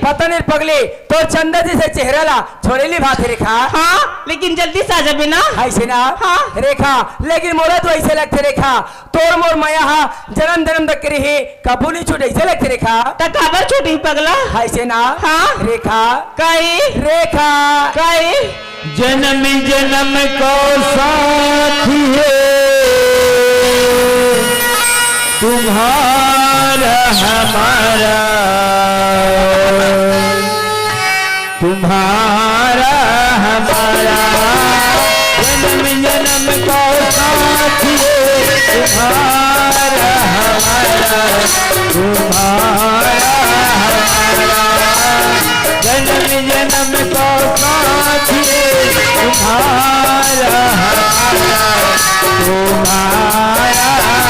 पता नहीं पगली तो चंदा जी से चेहरा ला छोड़ेली बात रेखा। हाँ लेकिन जल्दी से आ जा बिना। ऐसे ना हाँ रेखा लेकिन मोरा तो ऐसे लगते रेखा तोर मोर माया हा जन्म जन्म तक रही कबूली छूट ऐसे लगते रेखा। तकाबर छूटी पगला। ऐसे ना हाँ रेखा कई रेखा कई जन्म जन्म को साथी है तुम्हारा हमारा तुम्हारा हमारा जन्म जन्म को साथी है तुम्हारा हमारा तुम्हारा हमारा जन्म जन्म को साथी है तुम्हारा हमारा तुम्हारा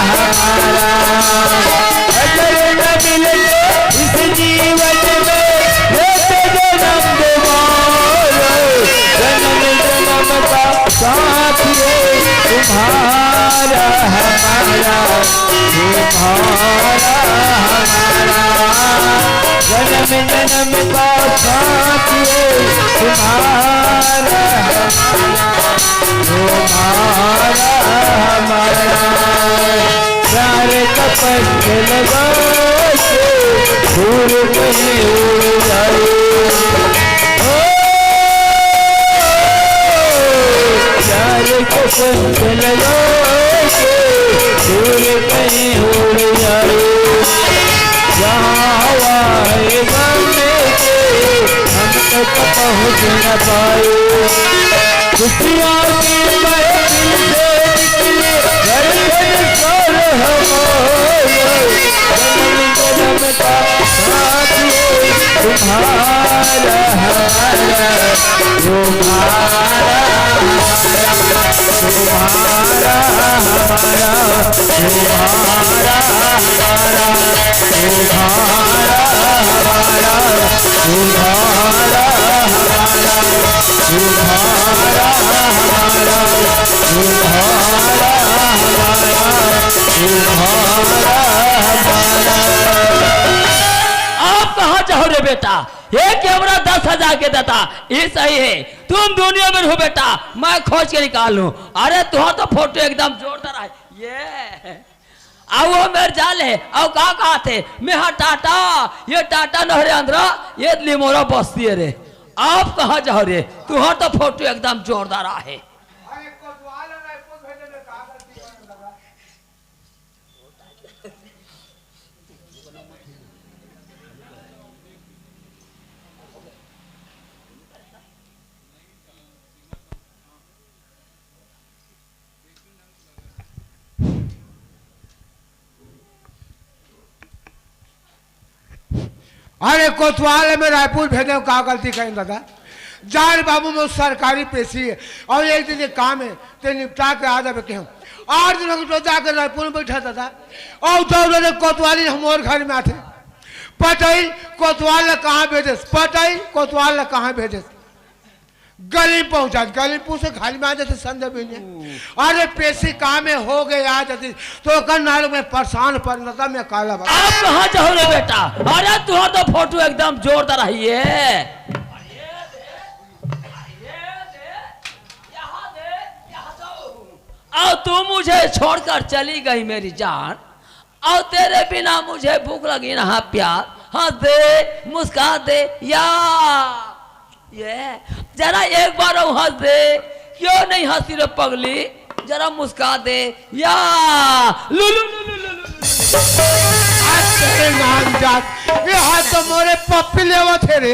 हमारा अगर न मिले इस जीवन में रहते जन्म दोबारा जन्म जन्म का साथी है तुम्हारा हमारा तुम्हारा हमारा जन्म जन्म का साथी है तुम्हारा तुम्हारा हमारा प्यार का पंख लगा के दूर कहीं उड़ जाए प्यार का पंख लगा के दूर कहीं उड़ जाए जहाँ हवाएगा हम तक पहुँच न पाए खुशियाँ की महफिल से निकले धड़कन स्वर हमारा जन्म जन्म का साथी तुम्हारा हमारा तुम्हारा हमारा तुम्हारा हमारा तुम्हारा हमारा तुम्हारा हमारा तुम्हारा आप कहाँ जाओ रे बेटा? ये कैमरा 10,000 के देता ये सही है। तुम दुनिया में हो बेटा, मैं खोज के निकालूं। अरे तुम्हारा तो फोटो एकदम जोरदार है। ये आओ मेरे जाल है आओ कहाँ थे मैं हाँ टाटा ये टाटा नहरे अंदरा ये लिमोरा बस्ती है रे। आप कहाँ जाओ रे? तुम्हारा तो फोटो एकदम जोरदार है। अरे कोतवाल में रायपुर भेजे का गलती करें दादा जान बाबू में सरकारी पेशी है और एक दिन एक काम है तो निपटा के आ जाए के हम 8 दिन तो जाकर रायपुर में बैठा दादा और दौड़ कोतवाली हमारे घर में आते पटेल कोतवाल कहाँ भेजे पटेल कोतवाल कहाँ भेजे गली पहुंचा गली से खाली में आ जाते संजय भी अरे पेशी काम में हो गए आ जाती तो करनाल में परेशान पर मैं काला आप कहाँ जाओ रे बेटा? अरे तुम्हारा तो फोटो एकदम जोरदार है। और तू मुझे छोड़कर चली गई मेरी जान और तेरे बिना मुझे भूख लगी ना प्यार हंस दे मुस्कुरा दे या ये जरा एक बार हंस दे क्यों नहीं हंसी रे पगली जरा मुस्कुरा दे या लुलु नाम जात ये हाथ तो मोरे पप्पी लेवा थे रे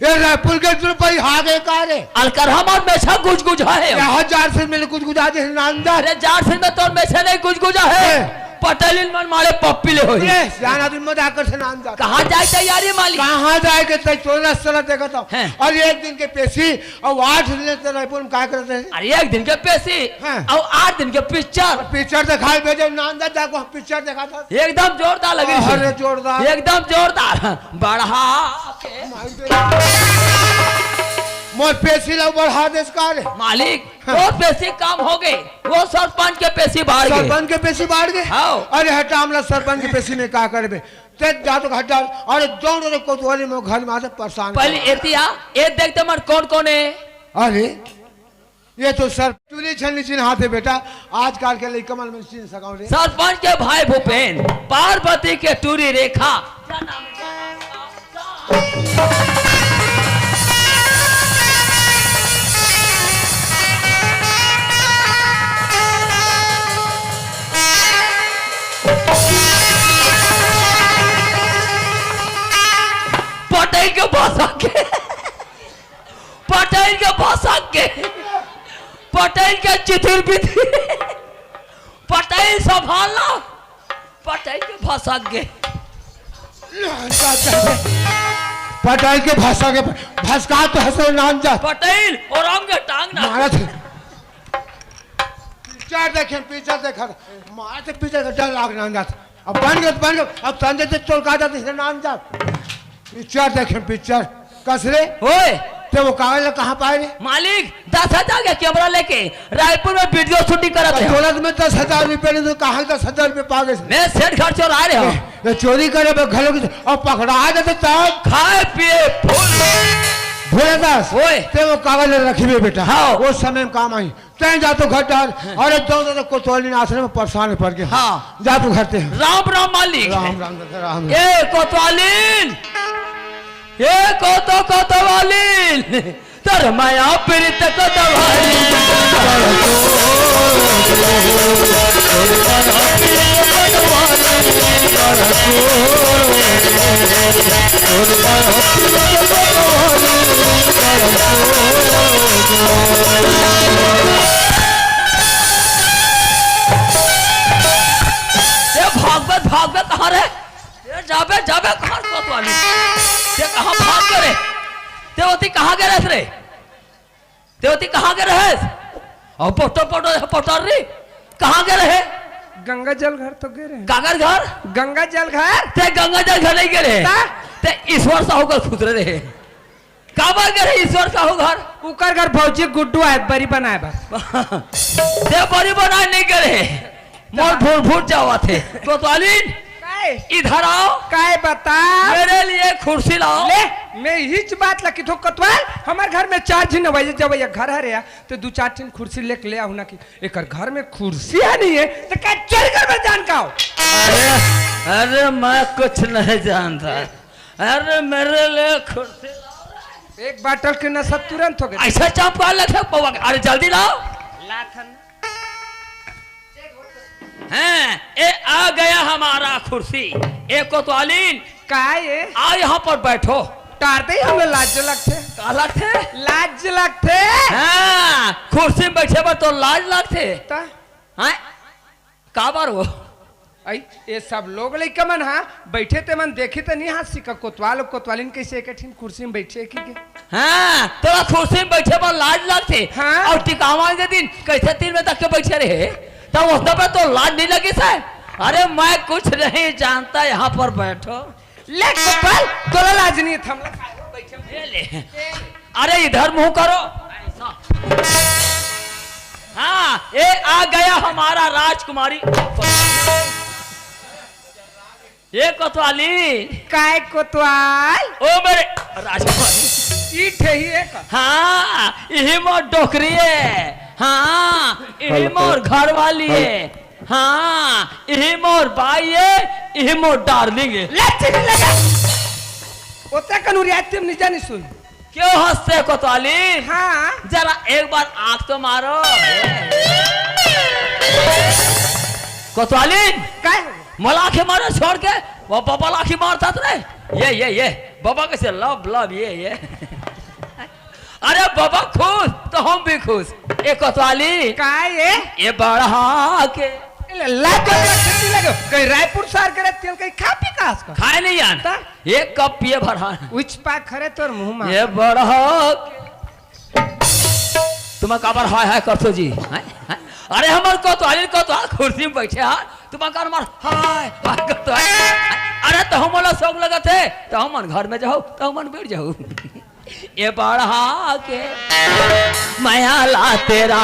ये रायपुर के रुपये हागे का रे अलकर हमार मेछा गुज गुज है यहाँ 4 से मिले कुछ गुजा दे नाम जात अरे 4 से में तो मेछा नहीं गुज गुजा है पटेलिन मन मारे पप्पी ले होई जाना दिन में जाकर से नाम जात कहाँ जाए तैयारी मालिक कहाँ जाएगा तो 14 देखा था और एक दिन के पेशी और 8 दिन के रायपुर में क्या करते हैं अरे एक दिन के पेशी और 8 दिन के पिक्चर दिखाई भेजे नाम जात पिक्चर देखा था एकदम जोरदार लगी अरे जोरदार एकदम जोरदार बढ़ा मोर पेशी लोग बढ़ा दे मालिक वो पेशी काम हो गए वो सरपंच के पेशी बाढ़ गए सरपंच के पेशी बाढ़ गए हाँ। अरे हटा हमला सरपंच के पेशी में क्या करबे ते जा तो घर डाल और दौड़ रे कोतवाली में घर में आते परेशान पहले एतिया ए देखते मर कौन कौन है। अरे ये तो सर टूली छलनी चिन्ह हाथ है बेटा, आजकल के लिए कमल में चिन्ह सकाओ रे। सरपंच के भाई भूपेन पार्वती के टूरी रेखा पटेल के भाषा के पटेल के भाषा के पटेल के चितुरबिथी पटेल संभालना पटेल के भाषा के पटेल के भाषा के भसका तो हंसो नाम जा पटेल और हम के टांग ना मारा थे पीछे देखा मारा थे पीछे का डर लाग नाम जाता अब बन गए अब संजय से चोर का जाते नाम जा पिक्चर देखें पिक्चर कसरे ओए तो वो कागज कहाँ पाए रे मालिक 10,000 के कैमरा लेके रायपुर में वीडियो शूटिंग कर रहे दौलत में 10,000 रुपये नहीं तो कहाँ 10,000 रुपये पा गए मैं सेठ घर चोरा रहे हो ये चोरी करे घरों की और पकड़ा जाते तब खाए पिए फूल भोले दास ओए ते वो कागज रखी हुई बेटा हाँ वो समय में काम आई तय जा तो घर डाल और दो कोतवाली आश्रम में परेशान पड़ गए हाँ जा तो घर ते राम राम मालिक राम राम राम ए कोतवालीन ए कोतवालीन तर माया पीड़ित कोतवालीन भागवत भागवत कहाँ रे जाबे जाबे कहाँ कोतवाली ते कहाँ भाग करे तेवती कहाँ गए रे तेवती कहाँ गए रहे और पोटो पोटो पोटर री कहाँ गए रहे गंगा जल घर तो गिरे कागर घर गंगा जल घर ते गंगा जल घर नहीं गए ते ईश्वर साहू घर खुदरे रहे काबा गए ईश्वर साहू घर उकर घर भौजी गुड्डू है बरी बनाए बस ते बड़ी बनाए नहीं गए मोर भूल भूल जावा थे कोतवालीन इधर आओ काय बता मेरे लिए कुर्सी लाओ ले मैं हिच बात लकी थो कतवाल हमारे घर में 4 दिन वजह जब ये घर है रे तो 2-4 दिन कुर्सी लेके ले आऊ ना कि एक घर में कुर्सी है नहीं है तो क्या चोरी कर में जान का हो अरे मैं कुछ नहीं जानता अरे मेरे लिए कुर्सी लाओ एक बाटल के नशा तुरंत हो गया ऐसा चंपा लेते पवा अरे जल्दी लाओ लाथन हैं ए आ गया हमारा कुर्सी ए कोतवालीन काय है आ यहाँ पर बैठो टारते ही हमें लाज लगते काला थे लाज लगते हाँ कुर्सी में बैठे पर तो लाज लगते ता हैं काबर हो आई ये सब लोग लेके मन हाँ बैठे ते मन देखे तो नहीं हाथ सिक्का कोतवाल कोतवालिन कैसे एक कुर्सी में बैठे की हाँ तो कुर्सी में बैठे पर लाज लगते हाँ? और टिकावा के दिन कैसे 3 बजे तक के बैठे रहे तो उस पे तो लाज नहीं लगी सर अरे मैं कुछ नहीं जानता यहाँ पर बैठो ले कोतवाल तोला लाज नहीं था हम लोग बैठे ले अरे इधर मुंह करो ऐसा हाँ ये आ गया हमारा राजकुमारी ये कोतवाली काय कोतवाल ओ मेरे राजकुमारी ईट है ही एक हाँ यही मोर डोकरी है हाँ यही मोर घर वाली है हाँ यही मोर भाई है यही मोर डार्लिंग है लच्ची नहीं लगा ओते कनुरिया तुम नहीं जानी सुन क्यों हंसते कोतवाली हाँ जरा एक बार आंख तो मारो कोतवाली काय मलाखी मारे छोड़ के वो बाबा लाखी मारता था ये बाबा कैसे लव लव ये अरे बाबा खुश तो हम भी खुश एक कोतवाली काय ये बढ़ा के लाजो खेती लगो कहीं रायपुर शहर करे तेल कहीं खा पी कास का खाए नहीं जानता एक कप पिए बढ़ा उच पा खरे तोर मुंह में ये बढ़ा तुम्हें काबर हाय करतो जी अरे हमार कोतवाली कुर्सी में बैठे हां तुम कर मार हाय करतो अरे तो हम वाला शौक लगा थे तो हम घर में जाओ तो हम बैठ जाओ ये बढ़ा के माया ला तेरा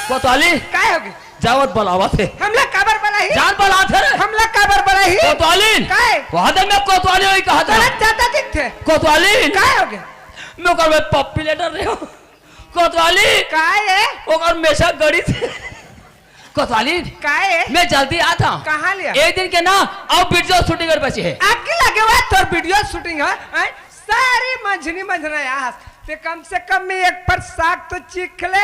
कोतवाली काय होगी जावत बोलावा थे हमला काबर बला ही जान बोला थे रे हमला काबर बला ही कोतवाली काय वहां में कोतवाली वही कहा था तोरा ज्यादा दिख थे कोतवाली काय होगे मैं कर में पप्पी लेटर रहे हो कोतवाली काय है ओकर मेशा गड़ी थे कोतवाली काय है मैं जल्दी आता कहां लिया एक दिन के ना अब वीडियो शूटिंग कर बची है आगे लगे हुआ तोर वीडियो शूटिंग है सारी मंझनी मंझना यहाँ ते कम से कम में एक पर साग तो चीख ले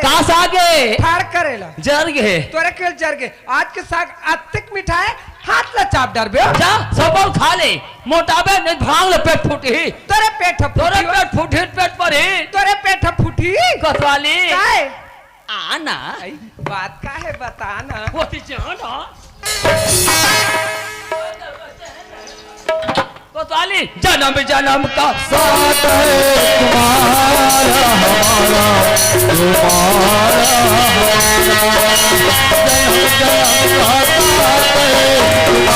कहां से आगे फाड़ करेला जर गए तोरे के जर के आज के साग अतिक मिठा है हाथ ला चाप डर बे जा सब खा ले मोटाबे नहीं भांग ले पेट फूटी तोरे पेट तोरे पेट फूटी पेट पर ही तोरे पेट फूटी कोतवाली काय आना बात का है बताना वो ती जाना कोतवाली जन्म जन्म का साथ है तुम्हारा हमारा तुम्हारा जन्म जन्म का साथ है तुम्हारा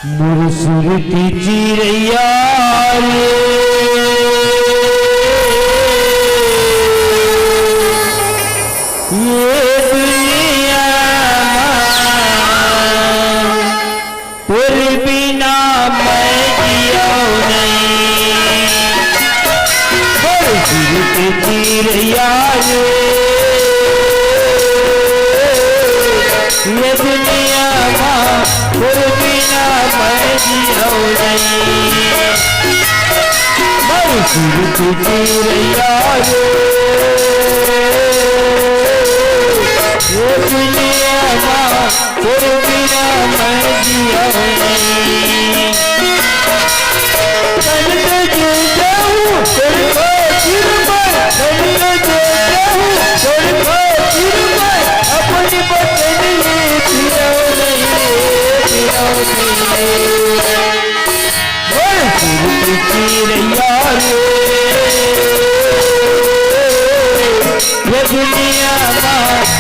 मुरसुरती चिड़ैया ये दुनिया तेरे बिना मैं जिया नहीं मुरसुरती चिड़ैया ये दुनिया तेरे बिना मैं जिया नहीं मुरसुरती चिड़ैया ये दुनिया तेरे बिना मैं जिया नहीं तन जो जाऊं तेरे खातिर मैं तन जो जाऊं तेरे खातिर मैं अपनी बदली पिया नहीं चिड़ैया ये दुनिया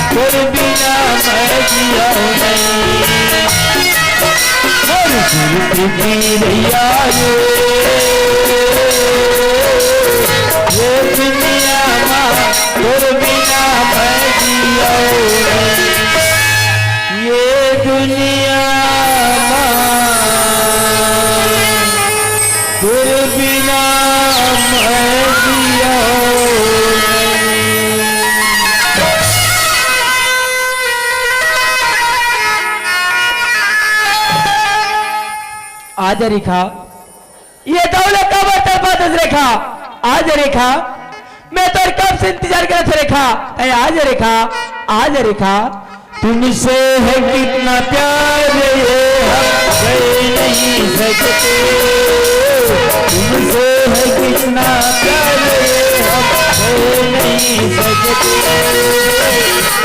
तेरे बिना मैं जिया नहीं चिड़ैया ये दुनिया तेरे बिना मैं जिया नहीं ये दुनिया तेरे बिना मैं जिया आज रेखा ये दौलत का बर्तन रेखा आज रेखा मैं तो कब से इंतजार कर रहा रेखा आज रेखा तुमसे है कितना प्यार ये हम कह नहीं सकते तुमसे है कितना प्यार ये हम कह नहीं सकते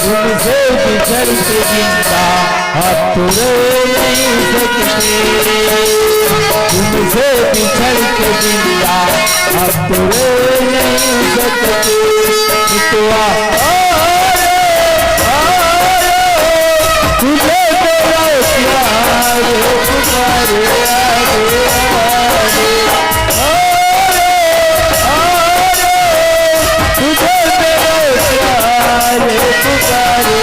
तुमसे बिछड़ के जिंदा अब तो रो नहीं सकते तुमसे बिछड़ के जिंदा अब तो रो नहीं सकते बचुआ तुझे तेरा प्यार पुकारे तुझे तेरा प्यार पुकारे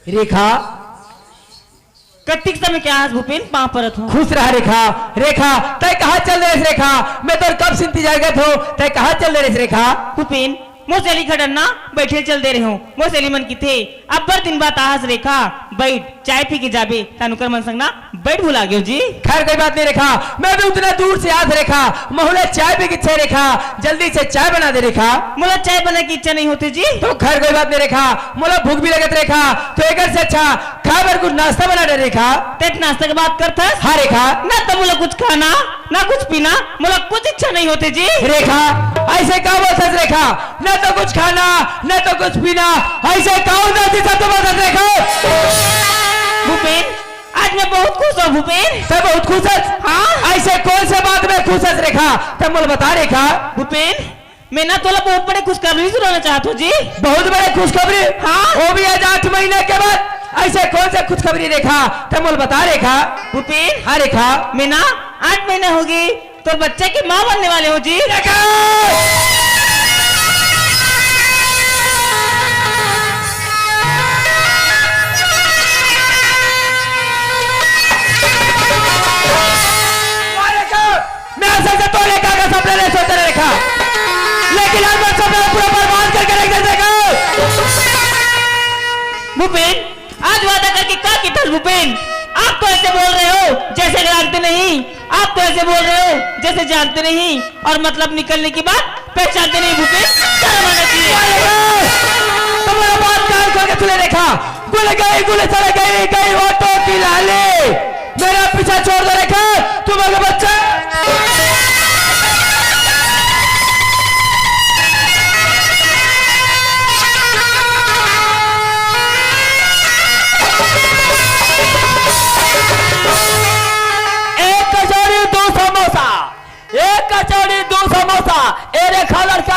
रेखा कत्तिक समय क्या आज भूपेन पाँव परत हूँ। खुश रहा रेखा। रेखा तय कहाँ चल रहे रेखा? मैं तो कब से इंतजार कर हो, तय कहाँ चल रहे रेखा? भूपेन मोसेली खड़ना बैठे चल दे रहे हो। मोसेली मन की थे अब बर दिन बात आहस रेखा बैठ चाय पी के जाबे तानुकर मन संग ना बैठ भुला गयो जी। खैर कोई बात नहीं रेखा, मैं भी उतना दूर से आज रेखा मोहल्ला चाय पी की इच्छा रेखा, जल्दी से चाय बना दे रेखा। मोला चाय बना की इच्छा नहीं होती जी। तो खैर कोई बात नहीं रेखा, मोला भूख भी लगत रेखा, तो एक से अच्छा खा बर कुछ नाश्ता बना दे रेखा। तेज नाश्ता की बात करता हाँ रेखा। ना तो मोला कुछ खाना ना कुछ पीना मोला कुछ इच्छा नहीं होती जी। रेखा ऐसे क्या बोलते रेखा? न तो कुछ खाना न तो कुछ पीना, ऐसे कौन सा तो बोलते रेखा? भूपेन आज मैं बहुत खुश हूँ भूपेन। सब बहुत खुश है? हाँ। ऐसे कौन से बात में खुश है रेखा? तब मुझे बता रेखा। भूपेन मैं ना तोला बहुत बड़े खुशखबरी सुनाना चाहता हूँ जी। बहुत बड़े खुशखबरी? हाँ। वो भी आज 8 महीने के बाद। ऐसे कौन से खुशखबरी रेखा? तब मुझे बता रेखा। भूपेन हाँ रेखा। मैं ना 8 महीने होगी तो बच्चे की माँ बनने वाले हो जी। रेखा तो रेखा का सपना नहीं सोच रहे रेखा, लेकिन आज मैं सपना पूरा बर्बाद करके रख देगा। भूपेन आज वादा करके क्या किया भूपेन? आप तो ऐसे बोल रहे हो जैसे जानते नहीं, आप तो ऐसे बोल रहे हो जैसे जानते नहीं और मतलब निकलने की बात पहचानते नहीं। भूपेन शर्म आना चाहिए। तुम्हारा बात कान खोल के सुने रेखा, गुल चले गई ऑटो की लाले, मेरा पीछा छोड़ दे रेखा, तुम्हारा बच्चा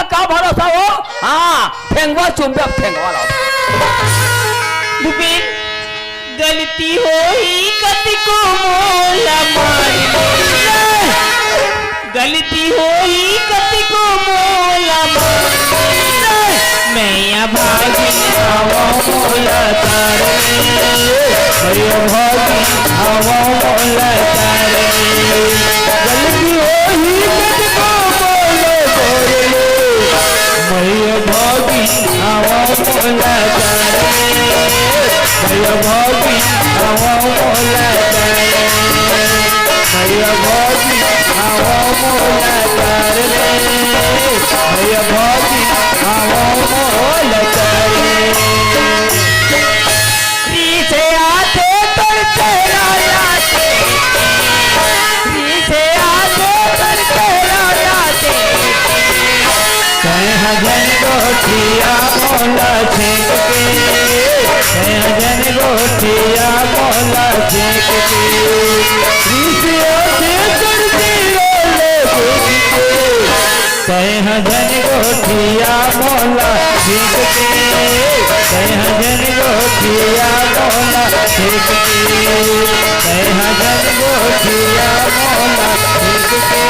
का भरोसा हो। हाँ फेंगवा चुंबे फेंगवा भूपेन गलती हो ही कति को मोला मारी, गलती हो ही कति को मोला मारी, मैं या भागी हवा मोला तारे, मैं भागी हवा मोला तारे, गलती हो ही कति को मोला तारे, मैं भागी हवा मोला तारे, मैं भागी हवा मोला तारे, मैं भागी हवा मोला तारे, मैं भागी हवा मोला तारे। पीछे आते तड़के आते, पीछे आते तड़के आते, कहीं जन गोठिया मोला छेक के, कहीं जन गोठिया मोला छेक के, पीछे आते तड़के कहीं जन गोठिया मोला छेक के, कहीं जन गोठिया मोला छेक के, कहीं जन गोठिया मोला छेक के,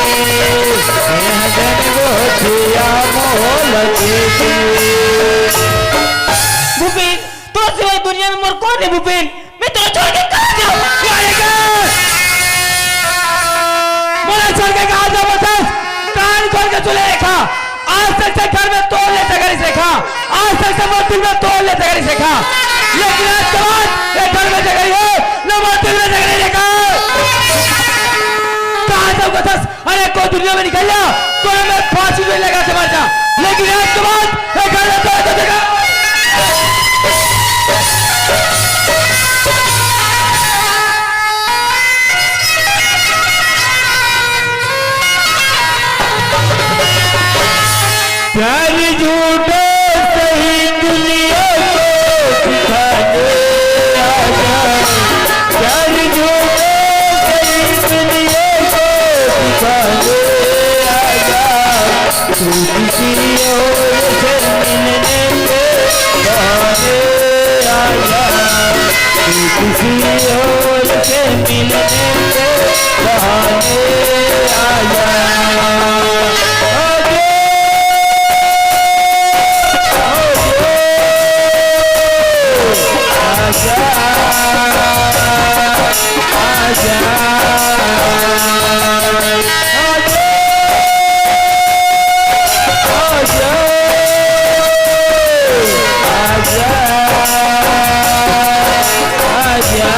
कहीं जन गोठिया मोला छेक के। भूपेन तो सिवाय दुनिया में मोर कौन है भूपेन? मैं तेरा छोड़ के कहाँ जाऊँ? मोला छोड़ के कहाँ जाऊँ? बस कान खोल के सुने रेखा, आज तक से घर में तोड़ लेते घर रेखा, आज तक से मंदिर में तोड़ लेते घर रेखा, लेकिन आज के बाद एक घर में जगह है न मंदिर में जगह रेखा। कहाँ जाऊँ बस? अरे कोई दुनिया में निकल जा तो मैं फांसी में लगा के मर जा, लेकिन आज के बाद एक घर में तोड़ देगा। किसी और से मिलने के बहाने आया। आजा आजा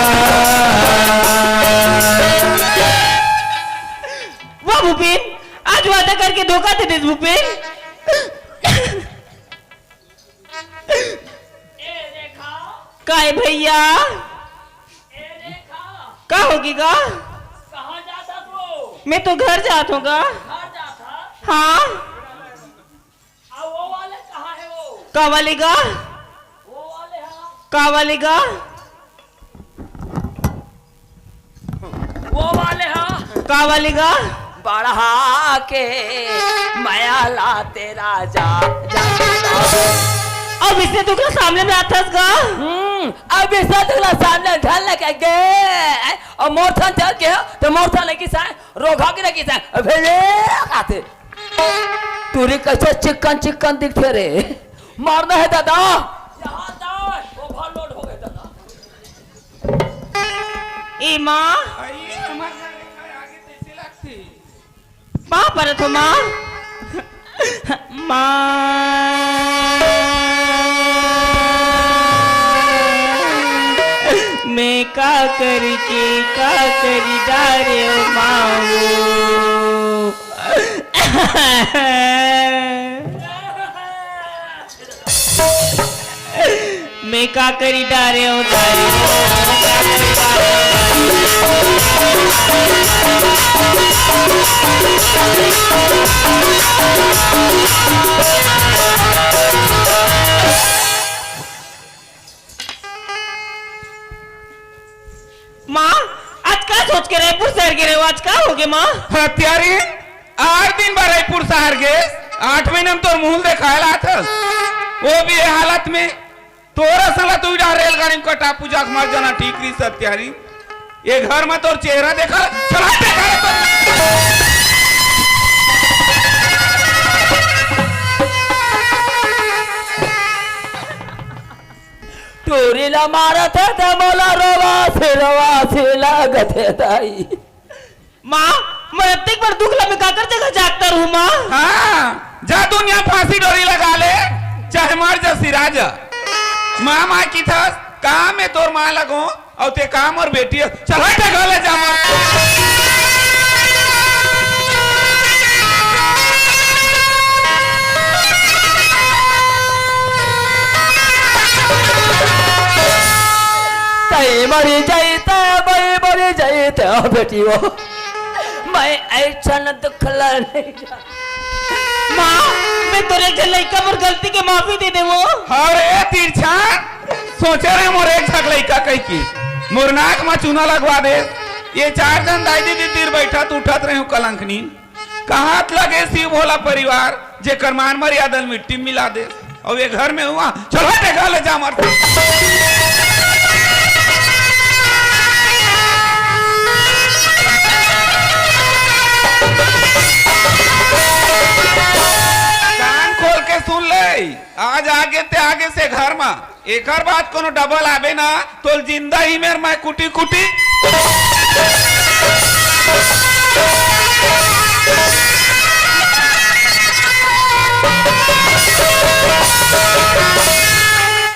वाह भूपेन, आज वादा करके धोखा दे दे भूपेन। का है भैया? का होगी का? कहाँ जाता तू? मैं तो घर जाता हूँ का। कहाँ जाता? हाँ, वो वाले कहाँ है वो? का वाली का? वो वाले हाँ। का वाली का? वो वाले हाँ। का वाली का? बढ़ा के माया ला तेरा जा अब इसने तो क्या सामने में आता का? अब इस सामने ढलने के गए और मोरथन चल के तो मोरथन लगी साए रोगा की लगी साए भेले आते तुरी कैसे चिकन चिकन दिखते रे मारना है दादा यहाँ जाओ ओवरलोड हो गए दादा ए माँ माँ पर तो माँ मैं का करी डारे माओ मैं का करी डारे माँ आज क्या सोच के रायपुर शहर गिरे हो? आज क्या हो गया माँ? हत्यारी 8 दिन बाद रायपुर शहर गए, 8 महीने में तो मुंह दिखाया था, वो भी ये हालत में तोरा साला तू जा रेलगाड़ी में कटा पूजा मर जाना ठीक रही सत्यारी। ये घर में तोर चेहरा देखा चला देखा तुरी ला मारा था तो बोला रोवा से लागत है दाई माँ मैं अब तक पर दुख लगे काकर जगह जागता रहूं माँ। हाँ जा दुनिया फांसी डोरी लगा ले चाहे मर जा सिराज माँ माँ की था काम में तोर माँ लगो और ते काम और बेटी चल हट गले जा मर मरी जाता मरी जाता बेटी वो मैं ऐसा दुख नहीं माँ मैं तेरे के लड़का पर गलती के माफी दे दे वो। अरे तिरछा सोचे रहे मोर एक झक लड़का कही की मुरनाक में चूना लगवा दे ये 4 जन दाई दीदी तीर बैठा तो उठत रहे कलंकनी कहाँ लगे शिव भोला परिवार जे करमान मर्यादल मिट्टी मिला दे और ये घर में हुआ चलो देखा ले जा मर सुन ले आज आगे से घर में एक बात कोनो डबल आवे ना तो जिंदा ही मेर मैं कुटी कुटी